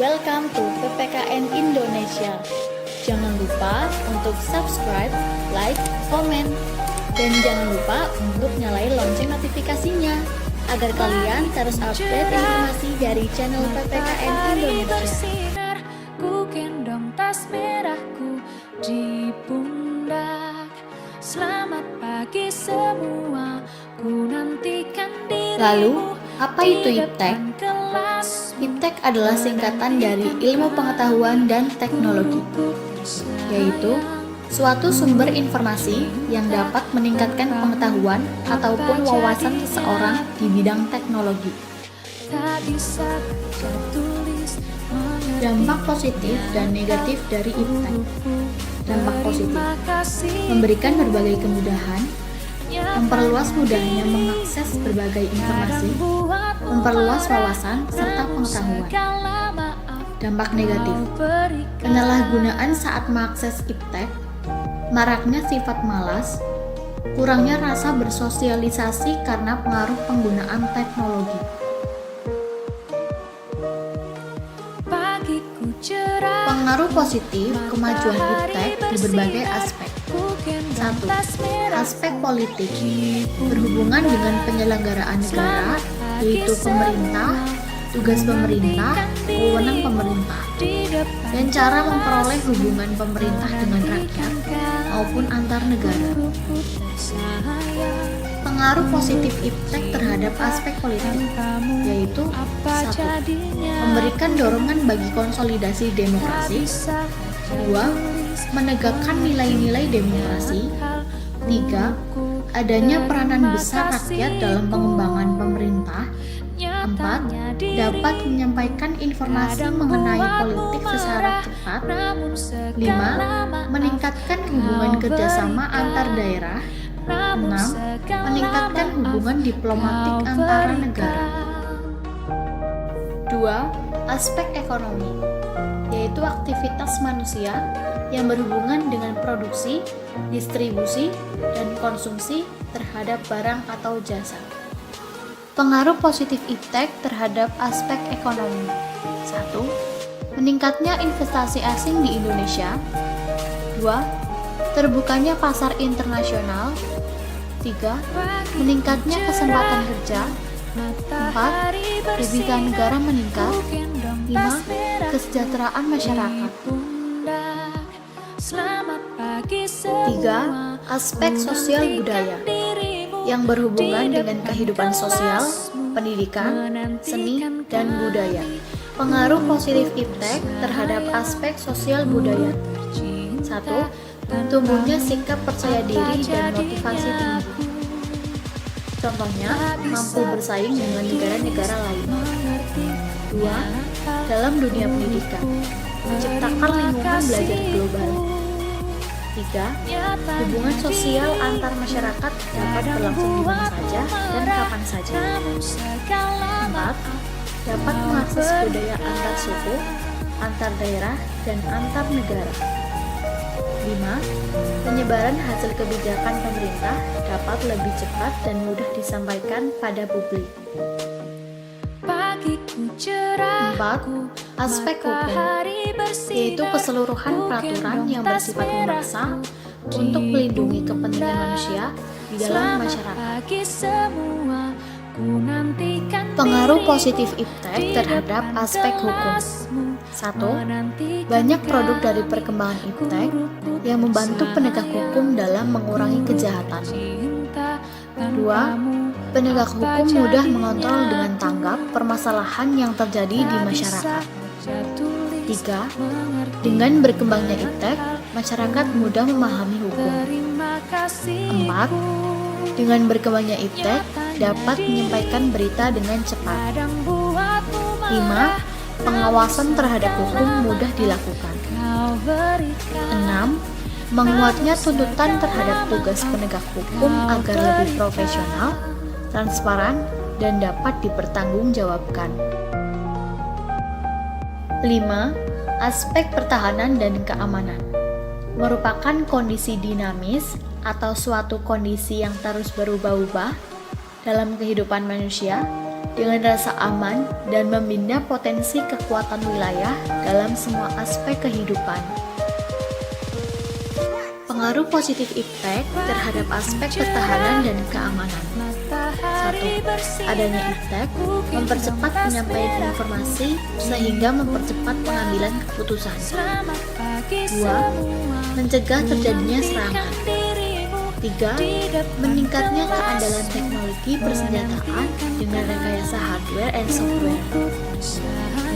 Welcome to PPKN Indonesia. Jangan lupa untuk subscribe, like, komen, dan jangan lupa untuk nyalain lonceng notifikasinya agar kalian terus update informasi dari channel PPKN Indonesia. Ku gendong tas merahku di pundak. Selamat pagi semua, ku nantikan dirimu. Lalu, apa itu IPTEK? IPTEK adalah singkatan dari Ilmu Pengetahuan dan Teknologi, yaitu suatu sumber informasi yang dapat meningkatkan pengetahuan ataupun wawasan seseorang di bidang teknologi. Dampak positif dan negatif dari IPTEK. Dampak positif memberikan berbagai kemudahan, memperluas mudahnya mengakses berbagai informasi, memperluas wawasan serta pengetahuan. Dampak negatif, penyalahgunaan saat mengakses IPTEK, maraknya sifat malas, kurangnya rasa bersosialisasi karena pengaruh penggunaan teknologi. Pengaruh positif kemajuan IPTEK di berbagai aspek. 1. Aspek politik berhubungan dengan penyelenggaraan negara, yaitu pemerintah, tugas pemerintah, wewenang pemerintah, dan cara memperoleh hubungan pemerintah dengan rakyat maupun antar negara. Pengaruh positif IPTEK terhadap aspek politik, yaitu 1. Memberikan dorongan bagi konsolidasi demokrasi, 2. Menegakkan nilai-nilai demokrasi, 3. Adanya peranan besar rakyat dalam pengembangan pemerintah, 4. Dapat menyampaikan informasi mengenai politik secara cepat, 5. Meningkatkan hubungan kerjasama antar daerah, 6. Meningkatkan hubungan diplomatik antara negara. 2. Aspek ekonomi, yaitu aktivitas manusia yang berhubungan dengan produksi, distribusi, dan konsumsi terhadap barang atau jasa. Pengaruh positif IPTEK terhadap aspek ekonomi. 1. Meningkatnya investasi asing di Indonesia. 2. Terbukanya pasar internasional. 3. Meningkatnya kesempatan kerja. 4. Devisa negara meningkat. 5. Kesejahteraan masyarakat. 3. Aspek sosial budaya yang berhubungan dengan kehidupan sosial, pendidikan, seni, dan budaya. Pengaruh positif IPTEK terhadap aspek sosial budaya. 1. Tumbuhnya sikap percaya diri dan motivasi tinggi. Contohnya, mampu bersaing dengan negara-negara lain. 2. Dalam dunia pendidikan, menciptakan lingkungan belajar global. 3. Hubungan sosial antar masyarakat dapat berlangsung di mana saja dan kapan saja. 4. Dapat mengakses budaya antar suku, antar daerah, dan antar negara. 5. Penyebaran hasil kebijakan pemerintah dapat lebih cepat dan mudah disampaikan pada publik. 4. Aspek hukum, yaitu keseluruhan peraturan yang bersifat memaksa untuk melindungi kepentingan manusia di dalam masyarakat. Pengaruh positif IPTEK terhadap aspek hukum. 1. Banyak produk dari perkembangan IPTEK yang membantu penegak hukum dalam mengurangi kejahatan. 2. Penegak hukum mudah mengontrol dengan tanggap permasalahan yang terjadi di masyarakat. 3. Dengan berkembangnya IPTEK, masyarakat mudah memahami hukum. 4. Dengan berkembangnya IPTEK, dapat menyampaikan berita dengan cepat. 5. Pengawasan terhadap hukum mudah dilakukan. 6. Menguatnya tuntutan terhadap tugas penegak hukum agar lebih profesional, transparan, dan dapat dipertanggungjawabkan. 5. Aspek pertahanan dan keamanan merupakan kondisi dinamis atau suatu kondisi yang terus berubah-ubah dalam kehidupan manusia dengan rasa aman dan membina potensi kekuatan wilayah dalam semua aspek kehidupan. Pengaruh positif iptek terhadap aspek pertahanan dan keamanan. 1. Adanya iptek mempercepat penyampaian informasi sehingga mempercepat pengambilan keputusan. 2. Mencegah terjadinya serangan. 3. Meningkatnya keandalan teknologi persenjataan dengan rekayasa hardware and software.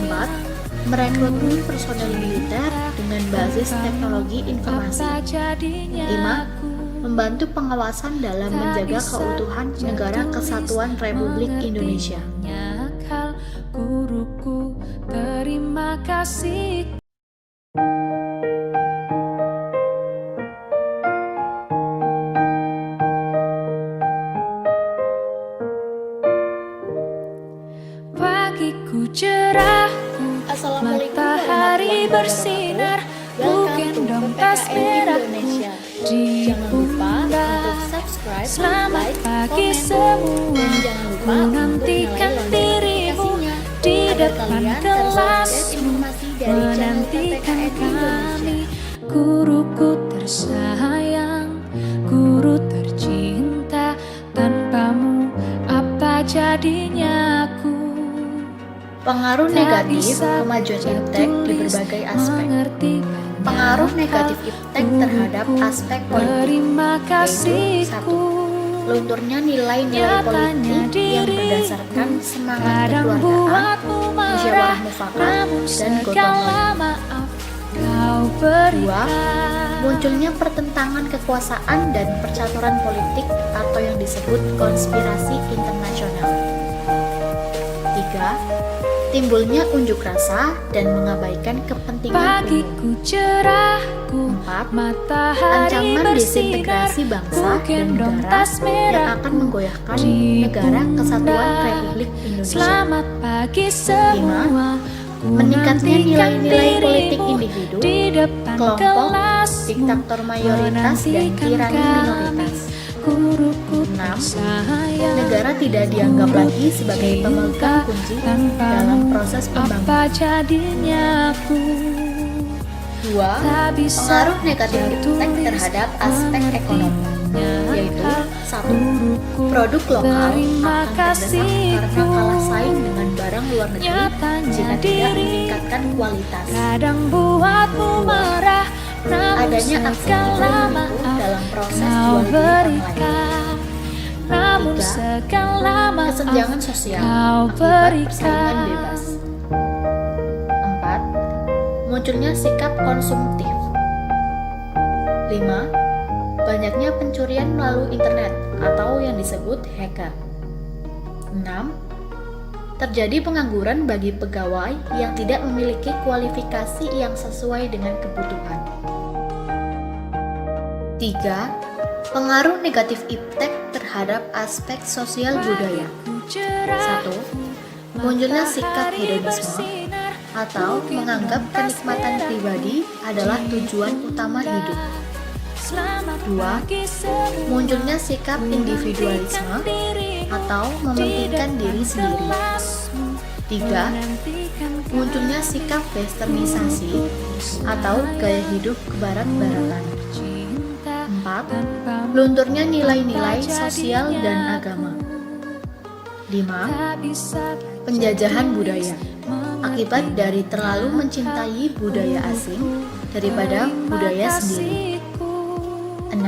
4. Merekrutmen personel militer dengan basis teknologi informasi. 5. Membantu pengawasan dalam menjaga keutuhan Negara Kesatuan Republik Indonesia. Guruku, terima kasih. Pagiku cerah, matahari bersinar, ku gendong tas merahku di Jangan lupa untuk pundak. subscribe, Selamat like, pagi komen, semua, dan jangan lupa ku untuk nantikan nyalain dirimu notifikasinya di agar depan kalian terus update kelasmu, informasi dari channel menantikan PTKN Indonesia. kami. Guruku tersayang, guru tercinta, tanpamu apa jadinya aku? Pengaruh negatif kemajuan iptek di berbagai aspek. Pengaruh negatif iptek terhadap aspek politik, Terima yaitu kasihku. 1. Lunturnya nilai-nilai politik yang berdasarkan semangat Kadang kekeluargaan, buatmu musyawarah marah, mufakat, namun dan gotong segala royong. maaf kau 2. berikan. Munculnya pertentangan kekuasaan dan percaturan politik atau yang disebut konspirasi internasional. 3. Timbulnya unjuk rasa dan mengabaikan kepentingan umum. Pagiku cerahku, 4. matahari Ancaman bersinar, disintegrasi bangsa ku dan gendong negara tas yang merahku akan menggoyahkan di Negara Kesatuan pundak. Republik Indonesia. Selamat pagi semua, ku Meningkatnya nantikan nilai-nilai politik dirimu individu, di depan kelompok, kelasmu, diktator mayoritas dan menantikan tirani kami. minoritas. Guruku 6. tersayang, Negara tidak dianggap lagi sebagai pemegang kunci dalam proses pembangunan. apa jadinya aku? 2. Tak bisa Pengaruh negatif iptek terhadap aspek ekonomi, yaitu 1. Produk lokal akan terdesak karena kalah saing dengan barang luar negeri jika tidak meningkatkan kualitas. Kadang buatmu marah, namun Adanya aksi segala menipu maaf dalam proses kau jual beli online. berikan. Namun 3. segala maaf Kesenjangan sosial kau akibat persaingan berikan. bebas. 4. Munculnya sikap konsumtif. 5. Banyaknya pencurian melalui internet atau yang disebut hacker. 6. Terjadi pengangguran bagi pegawai yang tidak memiliki kualifikasi yang sesuai dengan kebutuhan. 3. Pengaruh negatif iptek terhadap aspek sosial budaya. 1. Munculnya sikap hedonisme atau menganggap kenikmatan pribadi adalah tujuan utama hidup. 2. Munculnya sikap individualisme atau mementingkan diri sendiri. 3. Munculnya sikap westernisasi atau gaya hidup kebarat-baratan. 4. Lunturnya nilai-nilai sosial dan agama. 5. Penjajahan budaya akibat dari terlalu mencintai budaya asing daripada budaya sendiri. 6.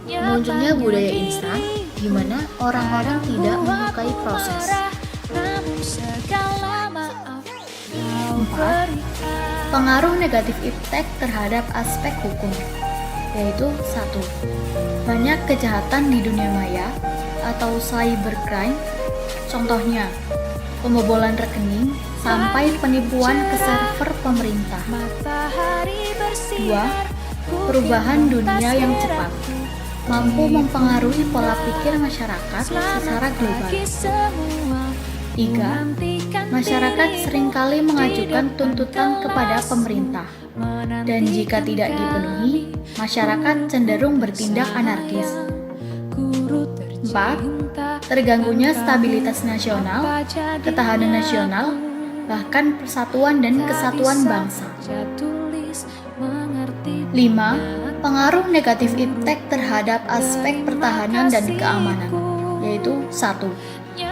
Munculnya budaya instan di mana orang-orang tidak menyukai proses. 4. Pengaruh negatif iptek terhadap aspek hukum, yaitu 1. Banyak kejahatan di dunia maya atau cybercrime, contohnya pembobolan rekening sampai penipuan ke server pemerintah. 2. Perubahan dunia yang cepat mampu mempengaruhi pola pikir masyarakat secara global. 3. Masyarakat seringkali mengajukan tuntutan kepada pemerintah, dan jika tidak dipenuhi, masyarakat cenderung bertindak anarkis. 4. 4. Terganggunya stabilitas nasional, ketahanan nasional, bahkan persatuan dan kesatuan bangsa. 5. Pengaruh negatif iptek terhadap aspek pertahanan dan keamanan, yaitu 1.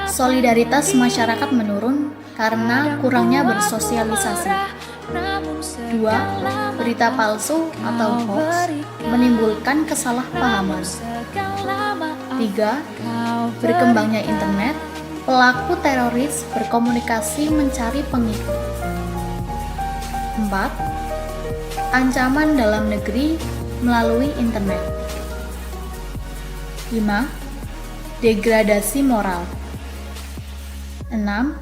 Solidaritas masyarakat menurun karena kurangnya bersosialisasi. 2. Berita palsu atau hoax menimbulkan kesalahpahaman. 3. Berkembangnya internet, pelaku teroris berkomunikasi mencari pengikut. 4. Ancaman dalam negeri melalui internet. 5. Degradasi moral. 6.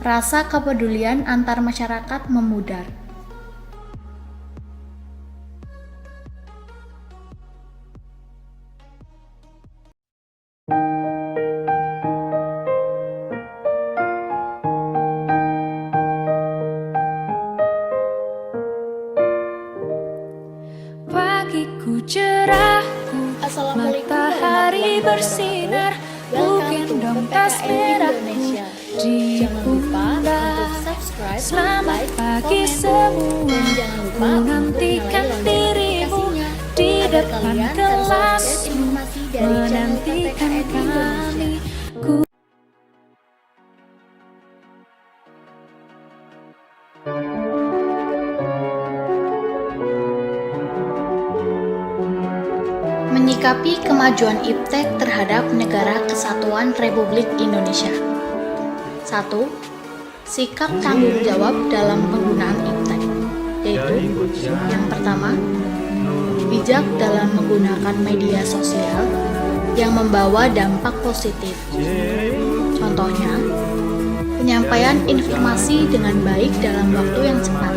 Rasa kepedulian antar masyarakat memudar. Pagiku cerahku, matahari bersinar, ku gendong tas merahku di pundak. Selamat pagi semua, ku nantikan dirimu di depan kelasmu, menantikan kami. Menyikapi kemajuan iptek terhadap Negara Kesatuan Republik Indonesia. 1. Sikap tanggung jawab dalam penggunaan iptek, yaitu yang pertama, bijak dalam menggunakan media sosial yang membawa dampak positif. Contohnya, penyampaian informasi dengan baik dalam waktu yang cepat.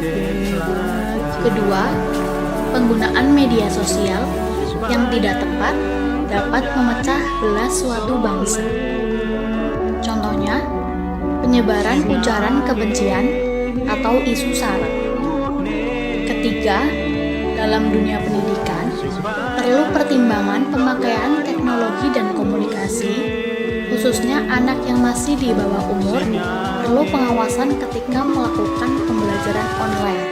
Kedua, penggunaan media sosial yang tidak tepat dapat memecah belah suatu bangsa. Contohnya, penyebaran ujaran kebencian atau isu sara. Ketiga, dalam dunia pendidikan, perlu pertimbangan pemakaian teknologi dan komunikasi, khususnya anak yang masih di bawah umur, perlu pengawasan ketika melakukan pembelajaran online.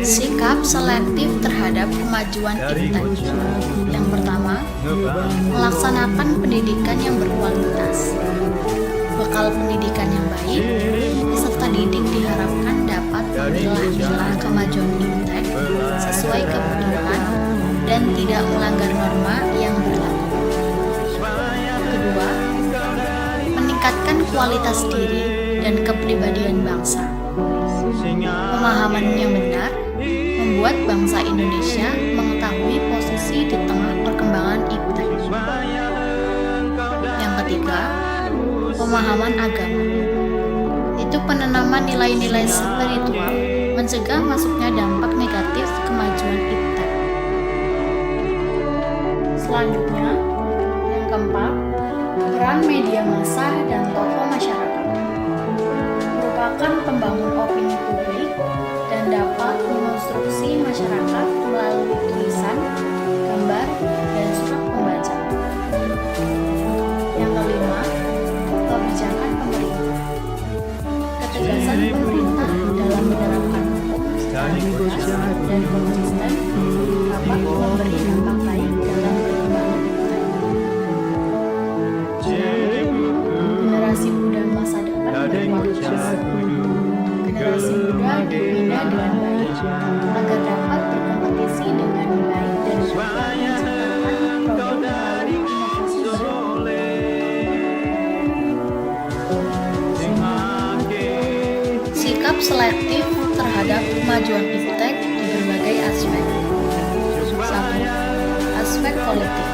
Sikap selektif terhadap kemajuan iptek. Yang pertama, melaksanakan pendidikan yang berkualitas. Bekal pendidikan yang baik, peserta didik diharapkan dapat memilah-milah kemajuan iptek sesuai kebutuhan dan tidak melanggar norma yang berlaku. Kedua, meningkatkan kualitas diri dan kepribadian bangsa. Pemahaman yang benar membuat bangsa Indonesia mengetahui posisi di tengah perkembangan iptek. Yang ketiga, pemahaman agama. Itu penanaman nilai-nilai spiritual, mencegah masuknya dampak negatif kemajuan iptek. Selanjutnya, yang keempat, peran media massa dan tokoh masyarakat. Merupakan pembangun opini publik dan dapat menginstruksi masyarakat melalui tulisan, gambar, dan surat pembaca. Yang kelima, kebijakan pemerintah. Ketegasan pemerintah dalam menerapkan hukum secara jelas dan konsisten dapat memberi dampak baik dalam perkembangan iptek. Generasi muda masa depan berkualitas. Generasi muda dibina dengan baik agar dapat berkompetisi dengan baik dan dapat menciptakan produk melalui inovasi baru. Sikap selektif terhadap kemajuan iptek di berbagai aspek. 1. Aspek politik.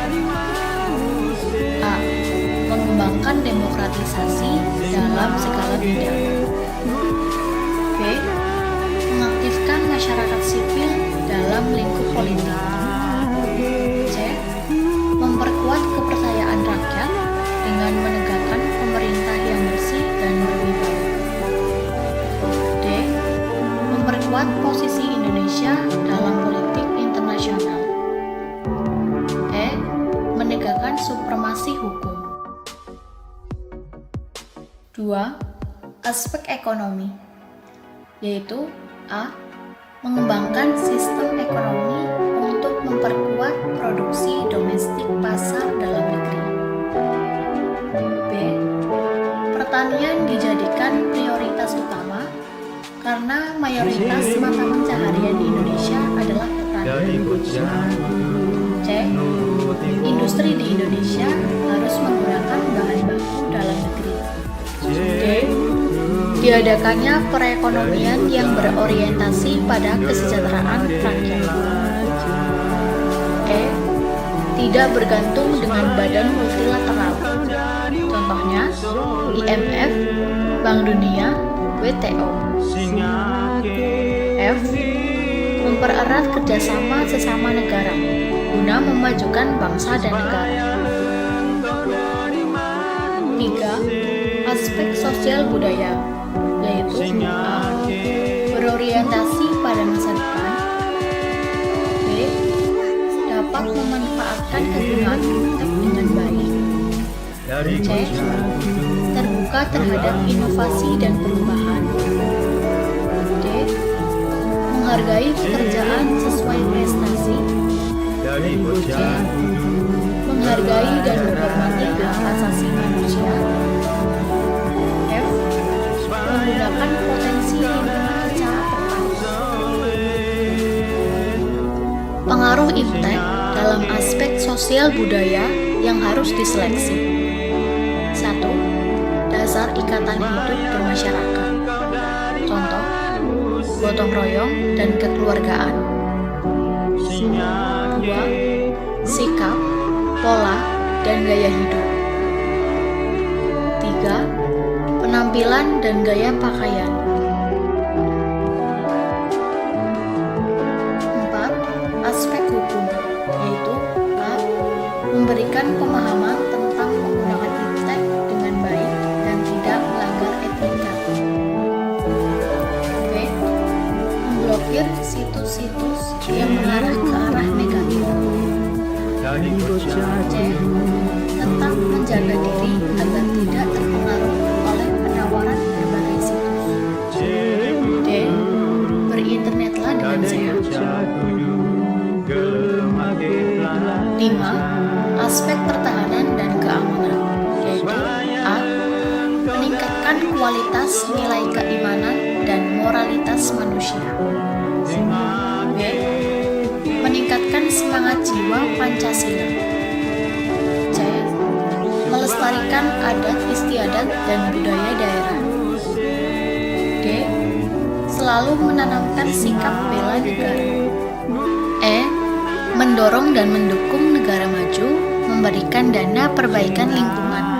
A. Mengembangkan demokratisasi dalam segala bidang. B. Mengaktifkan masyarakat sipil dalam lingkup politik. C. Memperkuat kepercayaan rakyat dengan menegakkan pemerintah yang bersih dan berwibawa. D. Memperkuat posisi Indonesia dalam politik internasional. 2. Aspek ekonomi, yaitu A. Mengembangkan sistem ekonomi untuk memperkuat produksi domestik pasar dalam negeri. B. Pertanian dijadikan prioritas utama karena mayoritas mata pencaharian di Indonesia adalah pertanian. C. Industri di Indonesia harus menggunakan bahan baku dalam negeri. D. Diadakannya perekonomian yang berorientasi pada kesejahteraan rakyat. E. Tidak bergantung dengan badan multilateral. Contohnya IMF, Bank Dunia, WTO. F. Mempererat kerjasama sesama negara guna memajukan bangsa dan negara. 3. Aspek sosial budaya, yaitu A. Berorientasi pada masa depan. B. Dapat memanfaatkan kegunaan iptek dengan baik. C. Terbuka terhadap inovasi dan perubahan. D. Menghargai pekerjaan sesuai prestasi. C. Menghargai dan menghormati hak asasi manusia. F. Menggunakan potensi lingkungan secara tepat. Pengaruh iptek dalam aspek sosial budaya yang harus diseleksi. 1. Dasar ikatan hidup bermasyarakat. Contoh, gotong royong dan kekeluargaan. 2. Sikap, pola, dan gaya hidup. 3. Penampilan dan gaya pakaian. 4. Aspek hukum, yaitu A. Memberikan pemahaman tentang penggunaan iptek dengan baik dan tidak melanggar etika. B. Memblokir situs-situs yang mengarah ke arah negatif. C. Tetap menjaga diri agar tidak terpengaruh oleh penawaran berbagai situs. D. Berinternetlah dengan sehat. 5. Aspek pertahanan dan keamanan, yaitu A. Meningkatkan kualitas nilai keimanan dan moralitas manusia. B. Meningkatkan semangat jiwa Pancasila. C. Melestarikan adat istiadat dan budaya daerah. D. Selalu menanamkan sikap bela negara. E. Mendorong dan mendukung negara maju, memberikan dana perbaikan lingkungan.